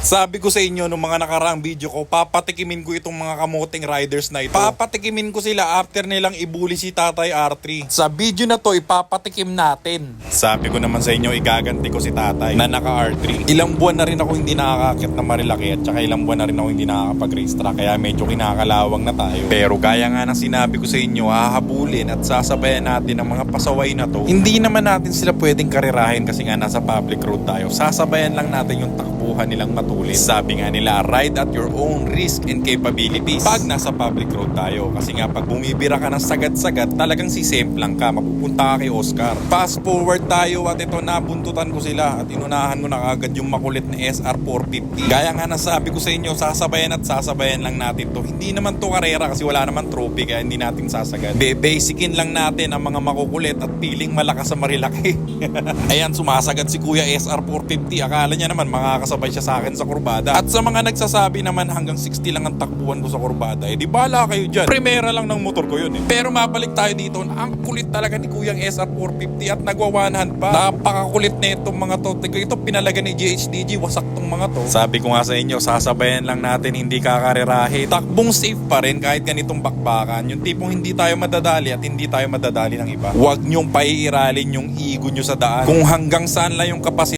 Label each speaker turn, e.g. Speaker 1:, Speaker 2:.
Speaker 1: Sabi ko sa inyo nung mga nakaraang video ko, papatikimin ko itong mga kamoting riders na ito. Papatikimin ko sila after nilang ibuli si Tatay R3. Sa video na to, ipapatikim natin. Sabi ko naman sa inyo, igaganti ko si Tatay na naka R3. Ilang buwan na rin ako hindi nakakakit na Marilaki at saka ilang buwan na rin ako hindi nakakapag-race track. Kaya medyo kinakalawang na tayo. Pero gaya nga ng sinabi ko sa inyo, hahabulin at sasabayan natin ang mga pasaway na to. Hindi naman natin sila pwedeng karirahin kasi nga nasa public road tayo. Sasabayan lang natin yung takbuhan nilang matuloy. Sabi nga nila, ride at your own risk and capabilities pag nasa public road tayo. Kasi nga pag bumibira ka ng sagad-sagad, talagang sisemplang ka, mapupunta ka kay Oscar. Fast forward tayo at ito, nabuntutan ko sila at inunahan ko na agad yung makulit na SR450. Gaya nga nasabi ko sa inyo, sasabayan at sasabayan lang natin to. Hindi naman to karera kasi wala naman trophy kaya hindi natin sasagad. Basicin lang natin ang mga makukulit at piling malakas sa Marilaki. Ayan, sumasagad si Kuya SR450. Akala niya naman makakasabay siya sa akin sa kurbada. At sa mga nagsasabi naman hanggang 60 lang ang takbuhan ko sa kurbada, di bala kayo dyan. Primera lang ng motor ko yun eh. Pero mabalik tayo dito, ang kulit talaga ni Kuyang SR450 at nagwa-100 pa. Napakakulit na itong mga to. Ito pinalaga ni GHDG, wasak tong mga to. Sabi ko nga sa inyo, sasabayan lang natin, hindi kakarerahe. Takbong safe pa rin kahit ganitong bakbakan. Yung tipong hindi tayo madadali at hindi tayo madadali ng iba. Huwag nyong paiiralin yung ego nyo sa daan. Kung hanggang saan lang yung kapasite